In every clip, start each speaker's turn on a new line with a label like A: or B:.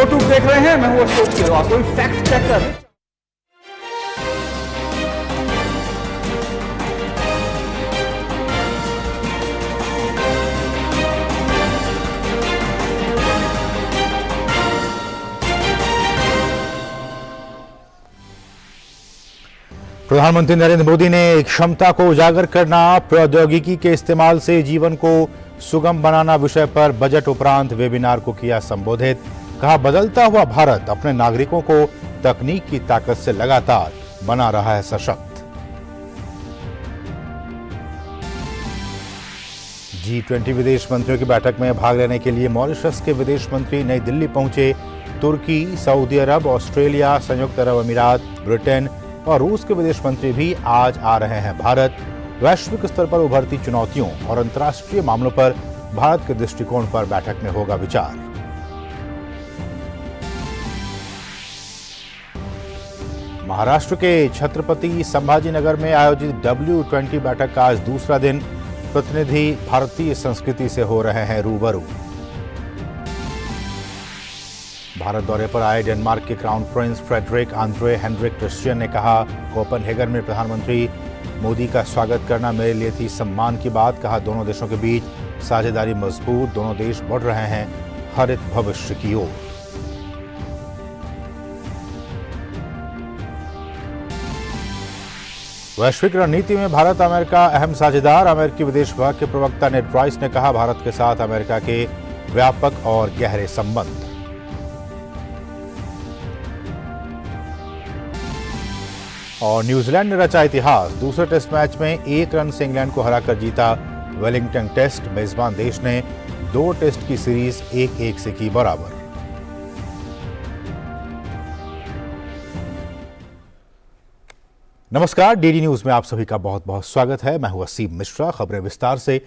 A: Photo देख रहे हैं, मैं हूं अशोक केरवा, कोई फैक्ट चेकर।
B: प्रधानमंत्री नरेंद्र मोदी ने क्षमता को उजागर करना, प्रौद्योगिकी के इस्तेमाल से जीवन को सुगम बनाना विषय पर बजट उपरांत वेबिनार को किया संबोधित। कहा, बदलता हुआ भारत अपने नागरिकों को तकनीक की ताकत से लगातार बना रहा है सशक्त। G20 विदेश मंत्रियों की बैठक में भाग लेने के लिए मॉरिशस के विदेश मंत्री नई दिल्ली पहुंचे। तुर्की, सऊदी अरब, ऑस्ट्रेलिया, संयुक्त अरब अमीरात, ब्रिटेन और रूस के विदेश मंत्री भी आज आ रहे हैं भारत। वैश्विक स्तर पर उभरती चुनौतियों और अंतर्राष्ट्रीय मामलों पर भारत के दृष्टिकोण पर बैठक में होगा विचार। महाराष्ट्र के छत्रपति संभाजीनगर में आयोजित W20 बैठक का आज दूसरा दिन। प्रतिनिधि भारतीय संस्कृति से हो रहे हैं रूबरू। भारत दौरे पर आए डेनमार्क के crown prince Frederik Andre Henrik Christian ने कहा, कोपेनहेगन में प्रधानमंत्री मोदी का स्वागत करना मेरे लिए थी सम्मान की बात। कहा, दोनों देशों के बीच साझेदारी मजबूत, दोनों देश बढ़ रहे हैं हरित भविष्य की ओर। वैश्विक रणनीति में भारत अमेरिका अहम साझेदार। अमेरिकी विदेश विभाग के प्रवक्ता नेड प्राइस ने कहा, भारत के साथ अमेरिका के व्यापक और गहरे संबंध। और न्यूजीलैंड ने रचा इतिहास, दूसरे टेस्ट मैच में 1 रन से इंग्लैंड को हराकर जीता वेलिंगटन टेस्ट। मेजबान देश ने 2 टेस्ट की सीरीज 1-1 से की बराबर। नमस्कार, डीडी न्यूज में आप सभी का बहुत बहुत स्वागत है। मैं हूं असीम मिश्रा। खबरें विस्तार से।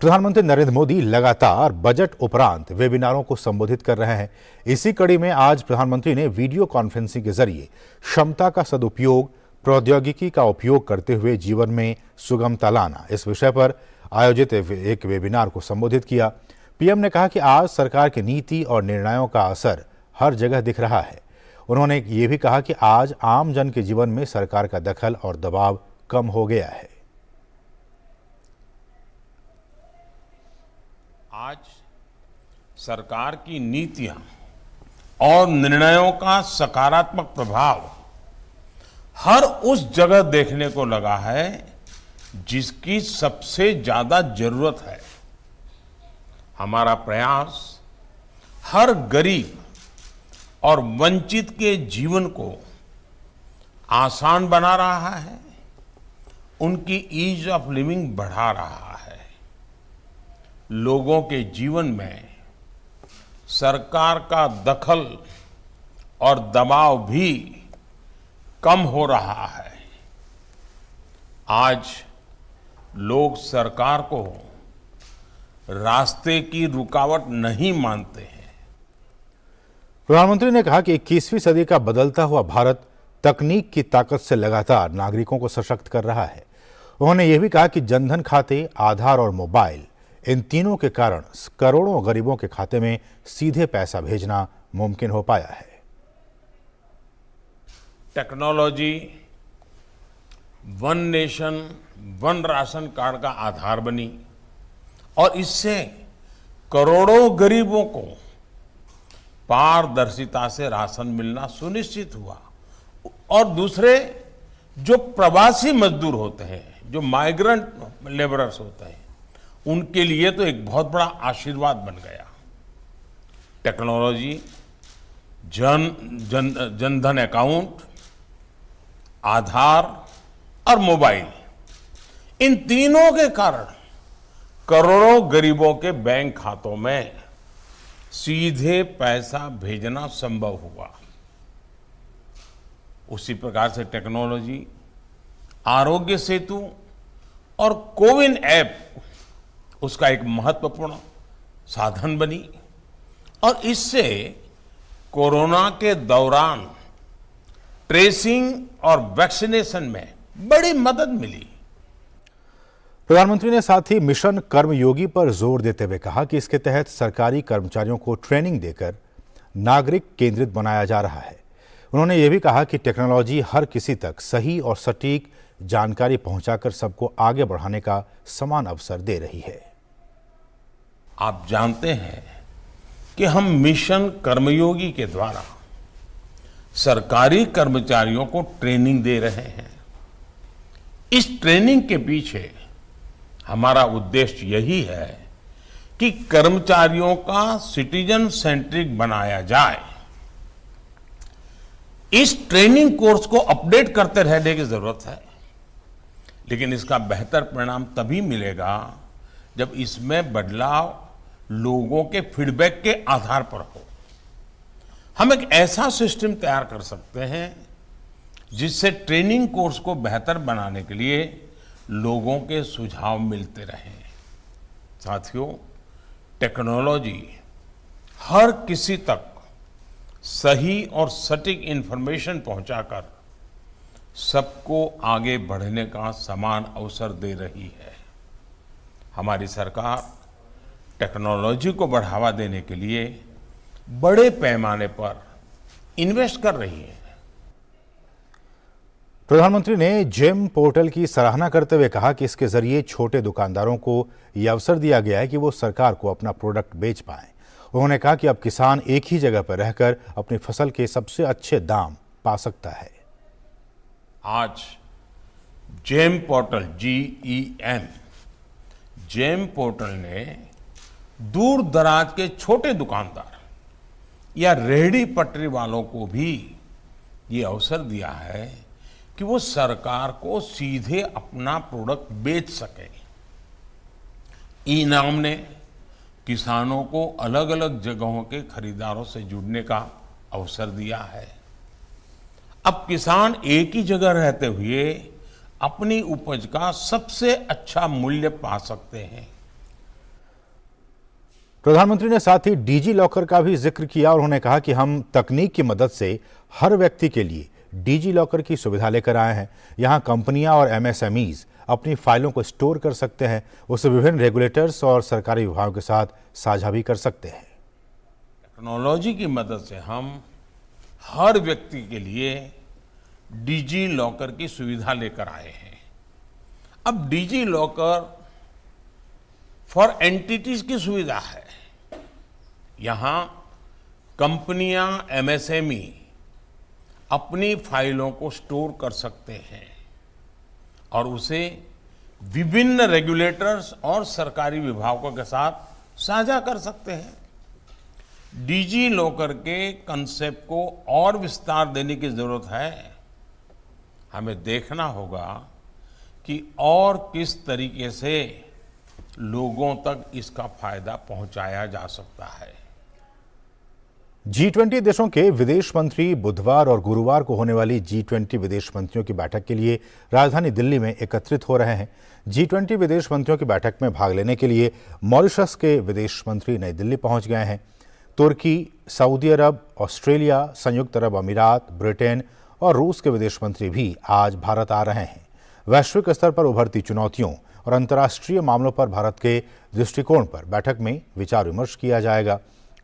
B: प्रधानमंत्री नरेंद्र मोदी लगातार बजट उपरांत वेबिनारों को संबोधित कर रहे हैं। इसी कड़ी में आज प्रधानमंत्री ने वीडियो कॉन्फ्रेंसिंग के जरिए क्षमता का सदुपयोग, प्रौद्योगिकी का उपयोग करते हुए जीवन में सुगमता लाना, इस विषय पर आयोजित एक वेबिनार को संबोधित किया। पीएम ने कहा कि आज सरकार की नीति और निर्णयों का असर हर जगह दिख रहा है। उन्होंने ये भी कहा कि आज आम जन के जीवन में सरकार का दखल और दबाव कम हो गया है।
C: आज सरकार की नीतियां और निर्णयों का सकारात्मक प्रभाव हर उस जगह देखने को लगा है जिसकी सबसे ज्यादा जरूरत है। हमारा प्रयास हर गरीब और वंचित के जीवन को आसान बना रहा है, उनकी ईज ऑफ लिविंग बढ़ा रहा है। लोगों के जीवन में सरकार का दखल और दबाव भी कम हो रहा है। आज लोग सरकार को रास्ते की रुकावट नहीं मानते हैं।
B: प्रधानमंत्री ने कहा कि 21वीं सदी का बदलता हुआ भारत तकनीक की ताकत से लगातार नागरिकों को सशक्त कर रहा है। उन्होंने ये भी कहा कि जनधन खाते, आधार और मोबाइल, इन तीनों के कारण करोड़ों गरीबों के खाते में सीधे पैसा भेजना मुमकिन हो पाया है।
C: Technology one nation one ration card का आधार बनी और इससे करोड़ों गरीबों को पारदर्शिता से राशन मिलना सुनिश्चित हुआ। और दूसरे जो प्रवासी मजदूर होते हैं, जो माइग्रेंट लेबरर्स होते हैं, उनके लिए तो एक बहुत बड़ा आशीर्वाद बन गया। टेक्नोलॉजी, जनधन अकाउंट, आधार और मोबाइल, इन तीनों के कारण करोड़ों गरीबों के बैंक खातों में सीधे पैसा भेजना संभव हुआ। उसी प्रकार से टेक्नोलॉजी आरोग्य सेतु और कोविन ऐप उसका एक महत्वपूर्ण साधन बनी और इससे कोरोना के दौरान ट्रेसिंग और वैक्सीनेशन में बड़ी मदद मिली।
B: प्रधानमंत्री ने साथ ही मिशन कर्मयोगी पर जोर देते हुए कहा कि इसके तहत सरकारी कर्मचारियों को ट्रेनिंग देकर नागरिक केंद्रित बनाया जा रहा है। उन्होंने ये भी कहा कि टेक्नोलॉजी हर किसी तक सही और सटीक जानकारी पहुंचाकर सबको आगे बढ़ाने का समान अवसर दे रही है।
C: आप जानते हैं कि हम मिशन कर्मयोगी के द्वारा सरकारी कर्मचारियों को ट्रेनिंग दे रहे हैं। इस ट्रेनिंग के पीछे हमारा उद्देश्य यही है कि कर्मचारियों का सिटीजन सेंट्रिक बनाया जाए। इस ट्रेनिंग कोर्स को अपडेट करते रहने की जरूरत है, लेकिन इसका बेहतर परिणाम तभी मिलेगा जब इसमें बदलाव लोगों के फीडबैक के आधार पर हो। हम एक ऐसा सिस्टम तैयार कर सकते हैं जिससे ट्रेनिंग कोर्स को बेहतर बनाने के लिए लोगों के सुझाव मिलते रहें। साथियों, टेक्नोलॉजी हर किसी तक सही और सटीक इंफॉर्मेशन पहुंचाकर सबको आगे बढ़ने का समान अवसर दे रही है। हमारी सरकार टेक्नोलॉजी को बढ़ावा देने के लिए बड़े पैमाने पर इन्वेस्ट कर रही है।
B: प्रधानमंत्री ने जेम पोर्टल की सराहना करते हुए कहा कि इसके जरिए छोटे दुकानदारों को यह अवसर दिया गया है कि वो सरकार को अपना प्रोडक्ट बेच पाएं। उन्होंने कहा कि अब किसान एक ही जगह पर रहकर अपनी फसल के सबसे अच्छे दाम पा सकता है।
C: आज GeM portal GEM GeM portal ने दूर दराज के छोटे दुकानदार या रेहड़ी पटरी वालों को भी ये अवसर दिया है कि वो सरकार को सीधे अपना प्रोडक्ट बेच सके। ई-नाम ने किसानों को अलग अलग जगहों के खरीदारों से जुड़ने का अवसर दिया है। अब किसान एक ही जगह रहते हुए अपनी उपज का सबसे अच्छा मूल्य पा सकते हैं।
B: प्रधानमंत्री ने साथ ही डिजी लॉकर का भी जिक्र किया और उन्होंने कहा कि हम तकनीक की मदद से हर व्यक्ति के लिए डिजी लॉकर की सुविधा लेकर आए हैं। यहां कंपनियां और MSMEs अपनी फाइलों को स्टोर कर सकते हैं, उसे विभिन्न रेगुलेटर्स और सरकारी विभागों के साथ साझा भी कर सकते हैं।
C: टेक्नोलॉजी की मदद से हम हर व्यक्ति के लिए डिजी लॉकर की सुविधा लेकर आए हैं। अब डिजी लॉकर फॉर एंटिटीज की सुविधा है। यहां कंपनियां, MSME अपनी फाइलों को स्टोर कर सकते हैं और उसे विभिन्न रेगुलेटर्स और सरकारी विभागों के साथ साझा कर सकते हैं। डिजी लॉकर के कंसेप्ट को और विस्तार देने की जरूरत है। हमें देखना होगा कि और किस तरीके से लोगों तक इसका फायदा पहुंचाया जा सकता है।
B: G20 देशों के विदेश मंत्री बुधवार और गुरुवार को होने वाली G20 विदेश मंत्रियों की बैठक के लिए राजधानी दिल्ली में एकत्रित हो रहे हैं। G20 विदेश मंत्रियों की बैठक में भाग लेने के लिए मॉरिशस के विदेश मंत्री नई दिल्ली पहुंच गए हैं। तुर्की, सऊदी अरब, ऑस्ट्रेलिया, संयुक्त अरब अमीरात, ब्रिटेन और रूस के विदेश मंत्री भी आज भारत आ रहे हैं। वैश्विक स्तर पर उभरती चुनौतियों और अंतर्राष्ट्रीय मामलों पर भारत के दृष्टिकोण पर बैठक में विचार विमर्श किया जाएगा।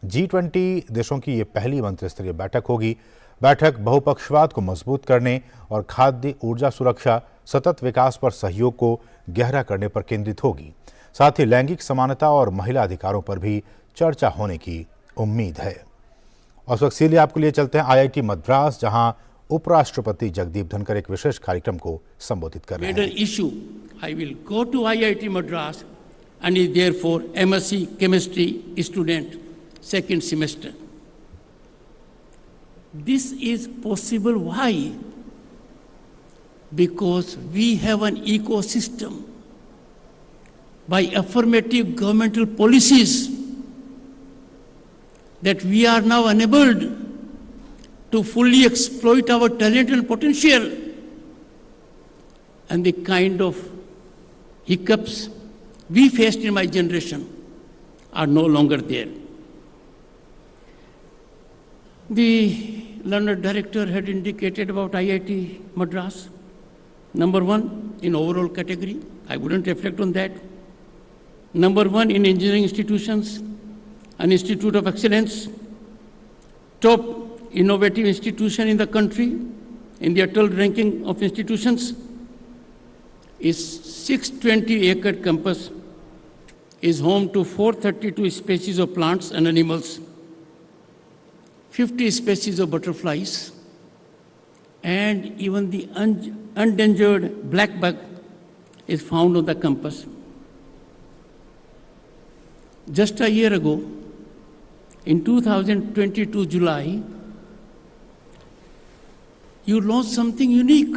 B: G20 देशों की ये पहली मंत्रिस्तरीय बैठक होगी। बैठक बहुपक्षवाद को मजबूत करने और खाद्य, ऊर्जा सुरक्षा, सतत विकास पर सहयोग को गहरा करने पर केंद्रित होगी। साथ ही लैंगिक समानता और महिला अधिकारों पर भी चर्चा होने की उम्मीद है। और इस वक्त सीधे आपके लिए चलते हैं IIT मद्रास, जहां उपराष्ट्रपति जगदीप धनखड़ एक विशेष कार्यक्रम को संबोधित कर रहे हैं।
D: I will go to IIT Madras and is therefore MSc Chemistry student, second semester. This is possible. Why? Because we have an ecosystem. By affirmative governmental policies that we are now enabled to fully exploit our talent and potential, and the kind of hiccups we faced in my generation are no longer there. The learned director had indicated about IIT Madras, number one in overall category. I wouldn't reflect on that. Number one in engineering institutions, an institute of excellence. top innovative institution in the country, in the Atal ranking of institutions, is 620-acre campus is home to 432 species of plants and animals, 50 species of butterflies, and even the endangered black bug is found on the campus. Just a year ago, in 2022 July, you launched something unique,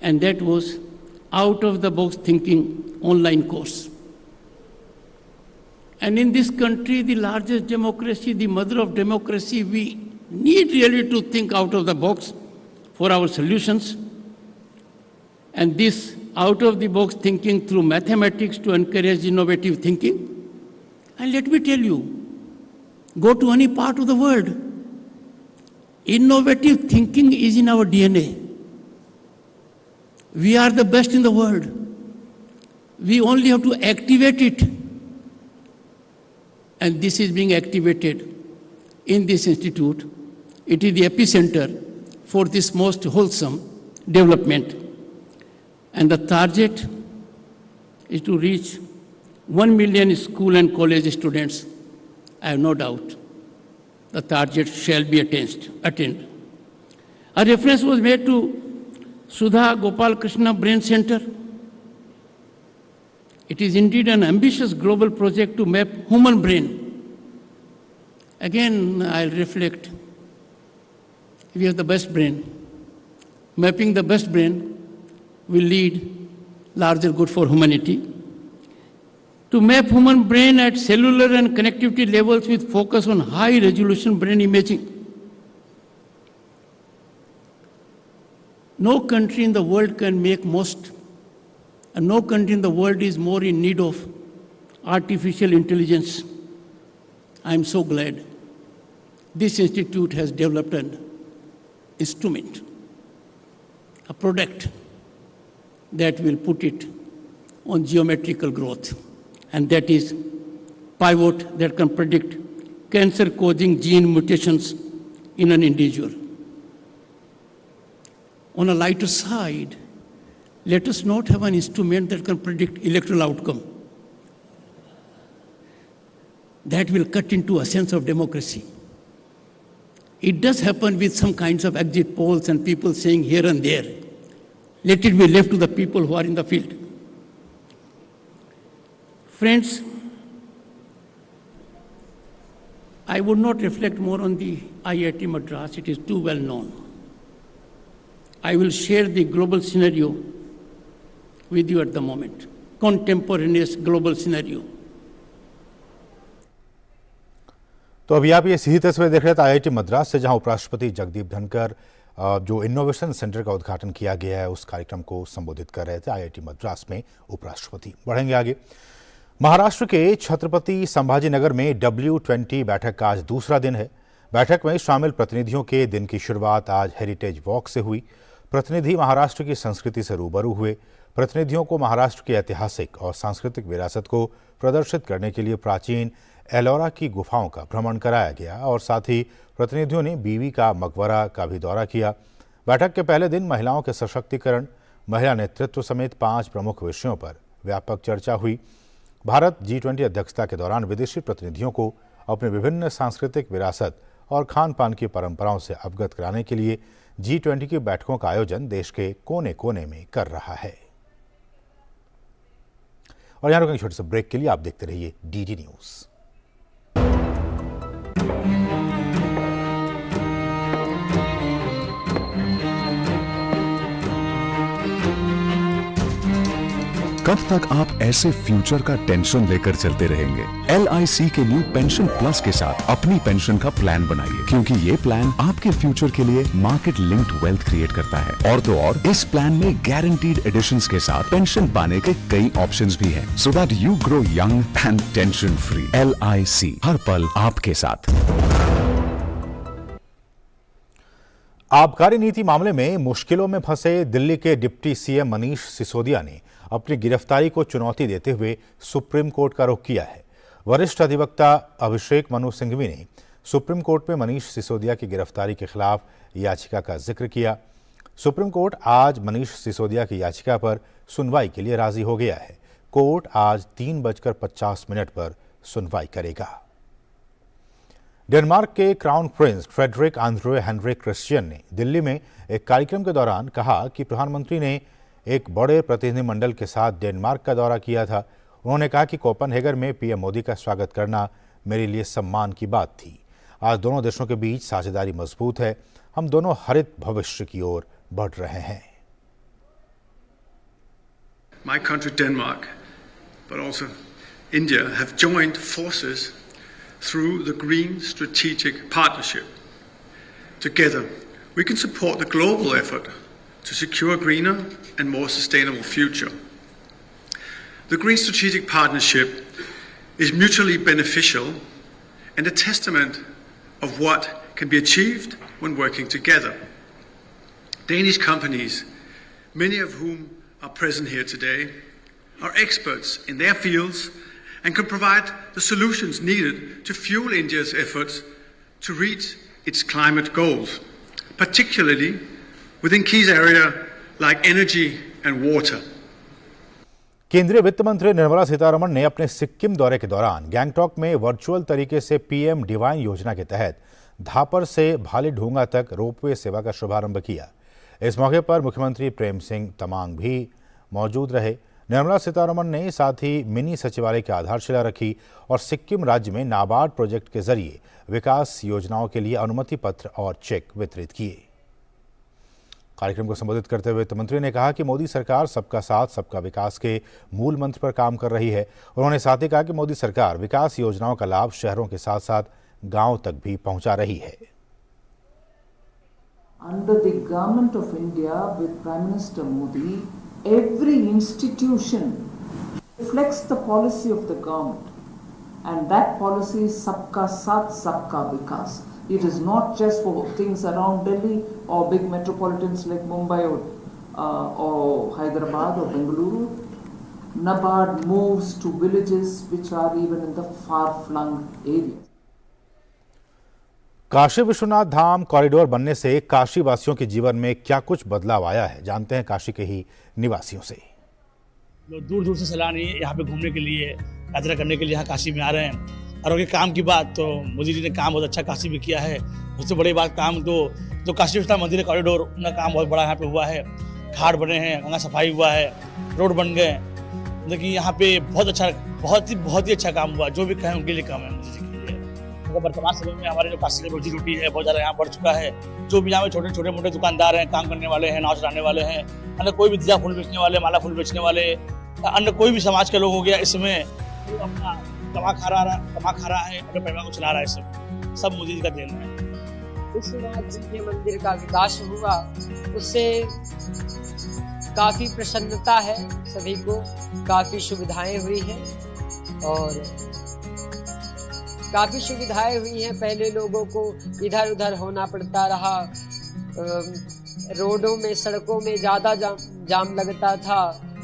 D: and that was out-of-the-box thinking online course. And in this country, the largest democracy, the mother of democracy, we need really to think out of the box for our solutions. And this out-of-the-box thinking through mathematics to encourage innovative thinking. And let me tell you, go to any part of the world, innovative thinking is in our DNA. We are the best in the world. We only have to activate it. And this is being activated in this institute. It is the epicenter for this most wholesome development. And the target is to reach 1 million school and college students. I have no doubt the target shall be attained. A reference was made to Sudha Gopal Krishna Brain Center. It is indeed an ambitious global project to map human brain. Again, I'll reflect. We have the best brain. Mapping the best brain will lead larger good for humanity. To map human brain at cellular and connectivity levels with focus on high resolution brain imaging. No country in the world can make most, and no country in the world is more in need of artificial intelligence. I am so glad this institute has developed an instrument, a product that will put it on geometrical growth, and that is pivot that can predict cancer-causing gene mutations in an individual. On a lighter side, let us not have an instrument that can predict electoral outcome. That will cut into a sense of democracy. It does happen with some kinds of exit polls and people saying here and there. Let it be left to the people who are in the field. Friends, I would not reflect more on the IIT Madras. It is too well known. I will share the global scenario with you at the moment, contemporaneous global scenario.
B: तो अभी आप ये सीधी तस्वीर देख रहे थे IIT Madras से, जहां उपराष्ट्रपति जगदीप धनखड़ जो इनोवेशन सेंटर का उद्घाटन किया गया है उस कार्यक्रम को संबोधित कर रहे थे आईआईटी मद्रास में उपराष्ट्रपति। बढ़ेंगे आगे। महाराष्ट्र के छत्रपति संभाजीनगर में W20 बैठक का आज दूसरा दिन है। बैठक में शामिल प्रतिनिधियों के दिन की शुरुआत आज हेरिटेज वॉक से हुई। प्रतिनिधि महाराष्ट्र की संस्कृति से रूबरू हुए। प्रतिनिधियों को महाराष्ट्र की ऐतिहासिक और सांस्कृतिक विरासत को प्रदर्शित करने के लिए प्राचीन एलोरा की गुफाओं का भ्रमण कराया गया और साथ ही प्रतिनिधियों ने बीवी का मकबरा का भी दौरा किया। बैठक के पहले दिन महिलाओं के सशक्तिकरण, महिला नेतृत्व समेत 5 प्रमुख विषयों पर व्यापक चर्चा हुई। भारत G20 अध्यक्षता के दौरान विदेशी प्रतिनिधियों को अपने विभिन्न सांस्कृतिक विरासत और खान पान की परंपराओं से अवगत कराने के लिए G20 की बैठकों का आयोजन देश के कोने कोने में कर रहा है। और यहाँ रुकेंगे छोटे से ब्रेक के लिए। आप देखते रहिए DD न्यूज।
E: कब तक आप ऐसे फ्यूचर का टेंशन लेकर चलते रहेंगे? LIC के न्यू पेंशन प्लस के साथ अपनी पेंशन का प्लान बनाइए, क्योंकि ये प्लान आपके फ्यूचर के लिए मार्केट लिंक्ड वेल्थ क्रिएट करता है। और तो और इस प्लान में गारंटीड एडिशंस के साथ पेंशन पाने के कई ऑप्शंस भी हैं, so that you grow young and tension free. LIC, हर पल आपके साथ।
B: आबकारी नीति मामले में मुश्किलों में फंसे दिल्ली के डिप्टी CM मनीष सिसोदिया ने अपनी गिरफ्तारी को चुनौती देते हुए सुप्रीम कोर्ट का रुख किया है। वरिष्ठ अधिवक्ता अभिषेक मनु सिंघवी ने सुप्रीम कोर्ट में मनीष सिसोदिया की गिरफ्तारी के खिलाफ याचिका का जिक्र किया। सुप्रीम कोर्ट आज मनीष सिसोदिया की याचिका पर सुनवाई के लिए राजी हो गया है। कोर्ट आज 3:50 पर सुनवाई करेगा। डेनमार्क के crown prince Frederik Andre Henrik Christian ने दिल्ली में एक कार्यक्रम के दौरान कहा कि प्रधानमंत्री ने एक बड़े प्रतिनिधिमंडल के साथ डेनमार्क का दौरा किया था। उन्होंने कहा कि कोपेनहेगन में पीएम मोदी का स्वागत करना मेरे लिए सम्मान की बात थी। आज दोनों देशों के बीच साझेदारी मजबूत है। हम दोनों हरित भविष्य की ओर बढ़ रहे हैं।
F: My country Denmark, but also India have joined forces through the Green Strategic Partnership. Together, we can support the global effort to secure a greener and more sustainable future. The Green Strategic Partnership is mutually beneficial and a testament of what can be achieved when working together. Danish companies, many of whom are present here today, are experts in their fields and can provide the solutions needed to fuel India's efforts to reach its climate goals, particularly within key areas like energy and water.
B: केंद्रीय वित्त मंत्री निर्मला सीतारमण ने अपने सिक्किम दौरे के दौरान गैंगटॉक में virtual तरीके से पीएम डिवाइन योजना के तहत धापर से भालीढूंगा तक रोपवे सेवा का शुभारंभ किया। इस मौके पर मुख्यमंत्री प्रेम सिंह तमांग भी मौजूद रहे। निर्मला सीतारमण ने साथ ही मिनी सचिवालय की आधारशिला रखी और सिक्किम राज्य में नाबार्ड प्रोजेक्ट के जरिए विकास योजनाओं के लिए अनुमति पत्र और चेक वितरित किए। कार्यक्रम को संबोधित करते हुए वित्त मंत्री ने कहा कि मोदी सरकार सबका साथ सबका विकास के मूल मंत्र पर काम कर रही है। उन्होंने साथ ही कहा कि मोदी सरकार विकास योजनाओं का लाभ शहरों के साथ साथ गांव तक भी पहुंचा रही है।
G: Under the government of India with Prime Minister Modi, every institution reflects the policy of the government, and that policy is Sabka Saath, Sabka Vikas. It is not just for things around Delhi or big metropolitans like Mumbai or Hyderabad or Bengaluru. NABARD moves to villages which are even in the far-flung areas.
B: Kashi Vishwanath Dham corridor बनने से काशी वासियों के जीवन में क्या कुछ बदलाव आया है, जानते हैं काशी के ही निवासियों से।
H: लोग दूर दूर से सैलानी यहाँ पे घूमने के लिए, यात्रा करने के लिए यहाँ काशी में आ रहे हैं। और अगर काम की बात तो मोदी जी ने काम बहुत अच्छा काशी में किया है। उससे बड़ी बात काम तो काशी विश्वनाथ मंदिर कॉरिडोर, उनका काम बहुत बड़ा यहाँ पे हुआ है। घाट बने हैं, गंगा सफाई हुआ है, रोड बन गए। मतलब कि यहाँ पे बहुत ही अच्छा काम हुआ। जो भी कहें उनके लिए काम है मोदी जी के लिए। वर्तमान समय में हमारे जो काशी की रोजी रोटी है बहुत ज़्यादा यहाँ बढ़ चुका है। जो भी यहाँ पे छोटे छोटे मोटे दुकानदार हैं, काम करने वाले हैं, नाव चलाने वाले हैं, अन्य कोई भी दिया फूल बेचने वाले, माला फूल बेचने वाले, अन्य कोई भी समाज के लोग हो गया, इसमें वो अपना कमा खा रहा है, अपने परिवार को चला रहा है। इसमें सब मोदी जी का देन है।
I: विश्वनाथ जी के मंदिर का विकास हुआ, उससे काफ़ी प्रसन्नता है, सभी को काफ़ी सुविधाएं हुई हैं और काफ़ी सुविधाएं हुई हैं। पहले लोगों को इधर उधर होना पड़ता रहा, रोडों में सड़कों में ज़्यादा जाम लगता था।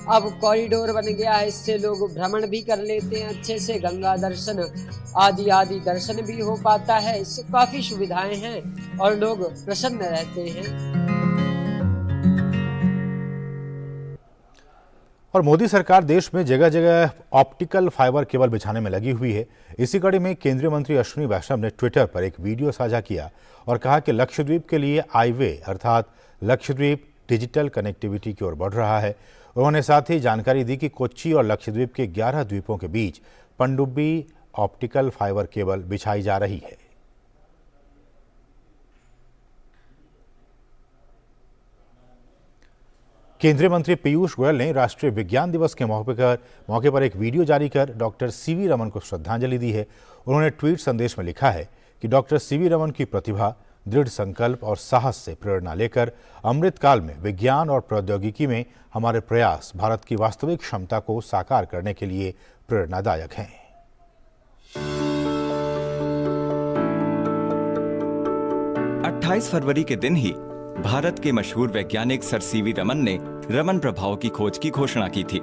I: अब कॉरिडोर बन गया है, इससे लोग भ्रमण भी कर लेते हैं अच्छे से, गंगा दर्शन आदि दर्शन भी हो पाता है। इससे काफ़ी सुविधाएं हैं और लोग प्रसन्न रहते हैं।
B: और मोदी सरकार देश में जगह जगह ऑप्टिकल फाइबर केबल बिछाने में लगी हुई है। इसी कड़ी में केंद्रीय मंत्री अश्विनी वैष्णव ने ट्विटर पर एक वीडियो साझा किया और कहा कि लक्षद्वीप के लिए आईवे अर्थात लक्षद्वीप डिजिटल कनेक्टिविटी की ओर बढ़ रहा है। उन्होंने साथ ही जानकारी दी कि कोच्चि और लक्षद्वीप के 11 द्वीपों के बीच पनडुब्बी ऑप्टिकल फाइबर केबल बिछाई जा रही है। केंद्रीय मंत्री पीयूष गोयल ने राष्ट्रीय विज्ञान दिवस के मौके पर एक वीडियो जारी कर डॉक्टर सीवी रमन को श्रद्धांजलि दी है। उन्होंने ट्वीट संदेश में लिखा है कि डॉक्टर सीवी रमन की प्रतिभा, दृढ़ संकल्प और साहस से प्रेरणा लेकर अमृतकाल में विज्ञान और प्रौद्योगिकी में हमारे प्रयास भारत की वास्तविक क्षमता को साकार करने के लिए प्रेरणादायक हैं।
J: फरवरी के दिन ही भारत के मशहूर वैज्ञानिक सर सीवी रमन ने रमन प्रभाव की खोज की घोषणा की थी।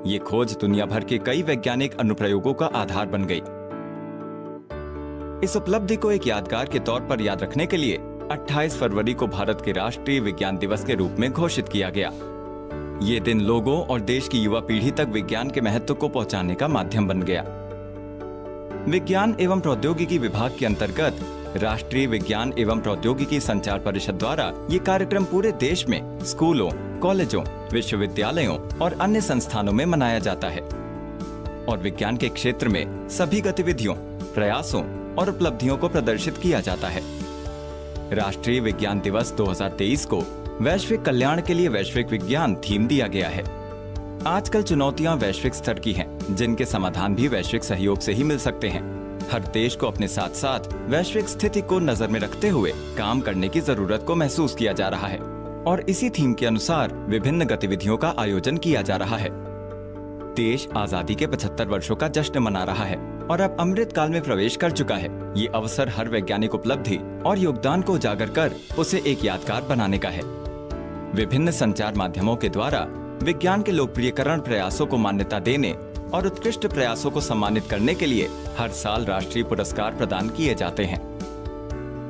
J: ये खोज दुनिया भर के कई वैज्ञानिक अनुप्रयोगों का आधार बन गई। इस उपलब्धि को एक यादगार के तौर पर याद रखने के लिए 28 फरवरी को भारत के राष्ट्रीय विज्ञान दिवस के रूप में घोषित किया गया। ये दिन लोगों और देश की युवा पीढ़ी तक विज्ञान के महत्व को पहुंचाने का माध्यम बन गया। विज्ञान एवं प्रौद्योगिकी विभाग के अंतर्गत राष्ट्रीय विज्ञान एवं प्रौद्योगिकी संचार परिषद द्वारा ये कार्यक्रम पूरे देश में स्कूलों, कॉलेजों, विश्वविद्यालयों और अन्य संस्थानों में मनाया जाता है और विज्ञान के क्षेत्र में सभी गतिविधियों, प्रयासों और उपलब्धियों को प्रदर्शित किया जाता है। राष्ट्रीय विज्ञान दिवस 2023 को वैश्विक कल्याण के लिए वैश्विक विज्ञान थीम दिया गया है। आजकल चुनौतियां वैश्विक स्तर की हैं, जिनके समाधान भी वैश्विक सहयोग से ही मिल सकते हैं। हर देश को अपने साथ साथ वैश्विक स्थिति को नजर में रखते हुए काम करने की जरूरत को महसूस किया जा रहा है और इसी थीम के अनुसार विभिन्न गतिविधियों का आयोजन किया जा रहा है। देश आजादी के 75 वर्षों का जश्न मना रहा है और अब अमृत काल में प्रवेश कर चुका है। ये अवसर हर वैज्ञानिक उपलब्धि और योगदान को उजागर कर उसे एक यादगार बनाने का है। विभिन्न संचार माध्यमों के द्वारा विज्ञान के लोकप्रियकरण प्रयासों को मान्यता देने और उत्कृष्ट प्रयासों को सम्मानित करने के लिए हर साल राष्ट्रीय पुरस्कार प्रदान किए जाते हैं।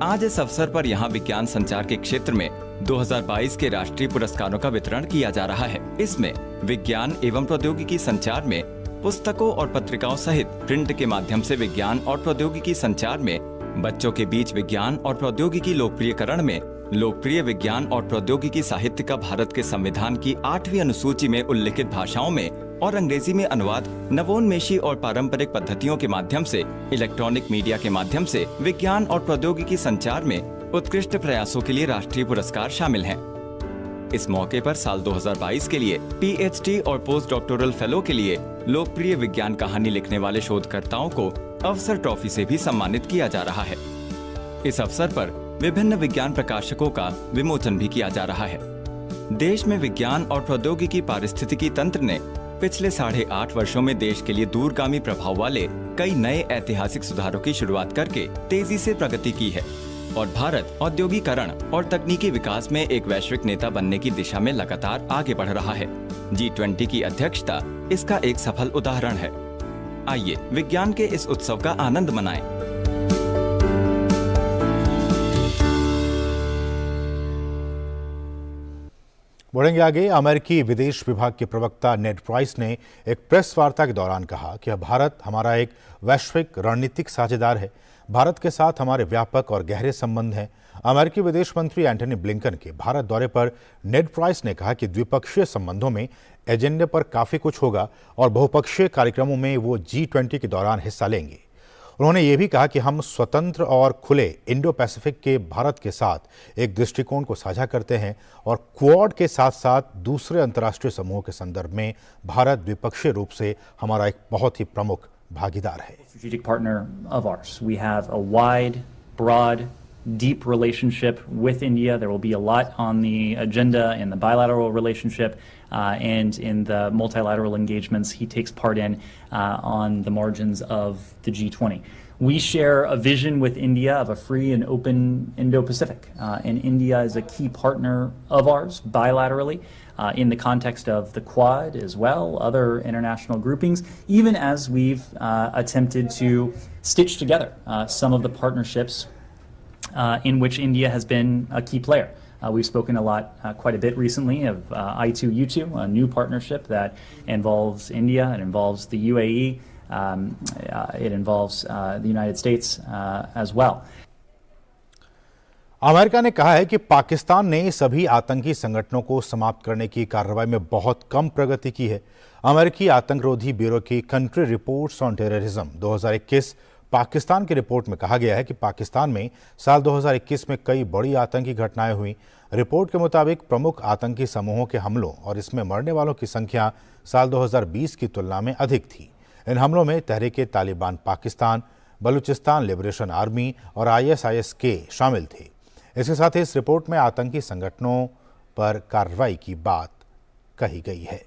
J: आज इस अवसर पर यहाँ विज्ञान संचार के क्षेत्र में 2022 के राष्ट्रीय पुरस्कारों का वितरण किया जा रहा है। इसमें विज्ञान एवं प्रौद्योगिकी संचार में पुस्तकों और पत्रिकाओं सहित प्रिंट के माध्यम से विज्ञान और प्रौद्योगिकी संचार में बच्चों के बीच विज्ञान और प्रौद्योगिकी लोकप्रियकरण में लोकप्रिय विज्ञान और प्रौद्योगिकी साहित्य का भारत के संविधान की 8वीं अनुसूची में उल्लिखित भाषाओं में और अंग्रेजी में अनुवाद नवोन्मेषी और पारंपरिक पद्धतियों के माध्यम से इलेक्ट्रॉनिक मीडिया के माध्यम से विज्ञान और प्रौद्योगिकी संचार में उत्कृष्ट प्रयासों के लिए राष्ट्रीय पुरस्कार शामिल हैं। इस मौके पर साल 2022 के लिए PhD और पोस्ट डॉक्टोरल फेलो के लिए लोकप्रिय विज्ञान कहानी लिखने वाले शोधकर्ताओं को अवसर ट्रॉफी से भी सम्मानित किया जा रहा है। इस अवसर पर विभिन्न विज्ञान प्रकाशकों का विमोचन भी किया जा रहा है। देश में विज्ञान और प्रौद्योगिकी पारिस्थितिकी तंत्र ने पिछले 8.5 वर्षों में देश के लिए दूरगामी प्रभाव वाले कई नए ऐतिहासिक सुधारों की शुरुआत करके तेजी से प्रगति की है और भारत औद्योगिकरण और तकनीकी विकास में एक वैश्विक नेता बनने की दिशा में लगातार आगे बढ़ रहा है। G20 की अध्यक्षता इसका एक सफल उदाहरण है। आइए विज्ञान के इस उत्सव का आनंद मनाएं।
B: बढ़ेंगे आगे। अमेरिकी विदेश विभाग के प्रवक्ता नेड प्राइस ने एक प्रेस वार्ता के दौरान कहा कि भारत हमारा एक वैश्विक रणनीतिक साझेदार है। भारत के साथ हमारे व्यापक और गहरे संबंध हैं। अमेरिकी विदेश मंत्री एंटनी ब्लिंकन के भारत दौरे पर नेड प्राइस ने कहा कि द्विपक्षीय संबंधों में एजेंडे पर काफी कुछ होगा और बहुपक्षीय कार्यक्रमों में वो G20 के दौरान हिस्सा लेंगे। उन्होंने ये भी कहा कि हम स्वतंत्र और खुले इंडो पैसिफिक के भारत के साथ एक दृष्टिकोण को साझा करते हैं और क्वाड के साथ साथ दूसरे अंतर्राष्ट्रीय समूहों के संदर्भ में भारत द्विपक्षीय रूप से हमारा एक बहुत ही प्रमुख भागीदार है।
K: Strategic partner of ours. We have a wide, broad, deep relationship with India. There will be a lot on the agenda in the bilateral relationship and in the multilateral engagements he takes part in on the margins of the G20. We share a vision with India of a free and open Indo-Pacific, and India is a key partner of ours bilaterally in the context of the Quad as well, other international groupings, even as we've attempted to stitch together some of the partnerships in which India has been a key player. We've spoken a lot, quite a bit recently, of I2U2, a new partnership that involves India, it involves the UAE, it involves the United States as well.
B: America ने कहा है कि पाकिस्तान ने सभी आतंकी संगठनों को समाप्त करने की कार्रवाई में बहुत कम प्रगति की है। अमेरिकी आतंकरोधी ब्यूरो की country reports on terrorism 2021 Pakistan की रिपोर्ट में कहा गया है कि पाकिस्तान में साल 2021 में कई बड़ी आतंकी घटनाएं हुई। रिपोर्ट के मुताबिक प्रमुख आतंकी समूहों के हमलों और इसमें मरने वालों की संख्या साल 2020 की तुलना में अधिक थी। इन हमलों में तहरीक-ए-तालिबान पाकिस्तान, बलूचिस्तान लिबरेशन आर्मी और ISIS-K शामिल थे। इसके साथ ही इस रिपोर्ट में आतंकी संगठनों पर कार्रवाई की बात कही गई है।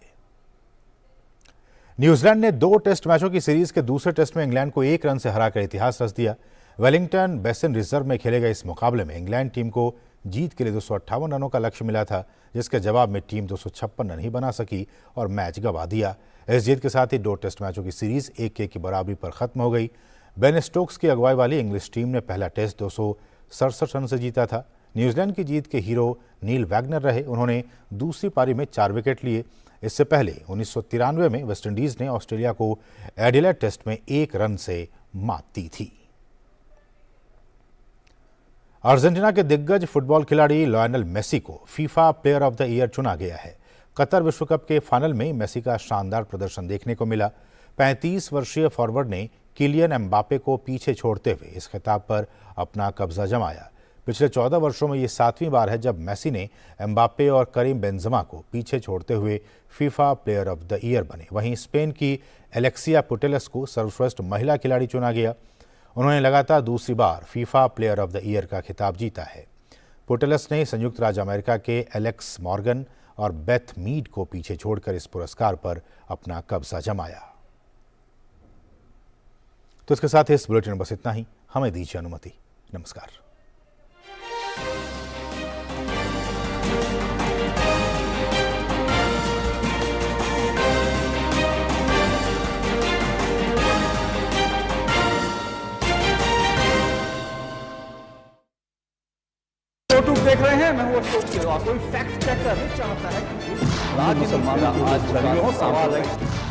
B: न्यूजीलैंड ने 2 टेस्ट मैचों की सीरीज के दूसरे टेस्ट में इंग्लैंड को 1 रन से हराकर इतिहास रच दिया। वेलिंगटन बेसिन रिजर्व में खेले गए इस मुकाबले में इंग्लैंड टीम को जीत के लिए 258 रनों का लक्ष्य मिला था, जिसके जवाब में टीम 256 रन ही बना सकी और मैच गंवा दिया। इस जीत के साथ ही 2 टेस्ट मैचों की सीरीज 1-1 की बराबरी पर खत्म हो गई। बेन स्टोक्स की अगुवाई वाली इंग्लिश टीम ने पहला टेस्ट 267 रन से जीता था। न्यूजीलैंड की जीत के हीरो नील वैगनर रहे। उन्होंने दूसरी पारी में 4 विकेट लिए। इससे पहले 1993 में वेस्टइंडीज ने ऑस्ट्रेलिया को एडिलेड टेस्ट में 1 रन से मात दी थी। अर्जेंटीना के दिग्गज फुटबॉल खिलाड़ी लियोनेल मेसी को FIFA player of the year चुना गया है। कतर विश्व कप के फाइनल में मेसी का शानदार प्रदर्शन देखने को मिला। 35 वर्षीय फॉरवर्ड ने किलियन एम्बापे को पीछे छोड़ते हुए इस खिताब पर अपना कब्जा जमाया। पिछले 14 वर्षों में ये 7वीं बार है जब मेसी ने एम्बापे और करीम बेंजेमा को पीछे छोड़ते हुए FIFA player of the year बने। वहीं स्पेन की एलेक्सिया पुटेलस को सर्वश्रेष्ठ महिला खिलाड़ी चुना गया। उन्होंने लगातार दूसरी बार FIFA player of the year का खिताब जीता है। पुटेलस ने संयुक्त राज्य अमेरिका के एलेक्स मॉर्गन और बेथ मीड को पीछे छोड़कर इस पुरस्कार पर अपना कब्जा जमाया। तो इसके साथ इस बुलेटिन में बस इतना ही। हमें दीजिए अनुमति। नमस्कार।
A: यूट्यूब देख रहे हैं, मैं हूं अशोक केरवा। कोई फैक्ट चेकर चाहता है कि राज्य मुसलमान आज सवाल है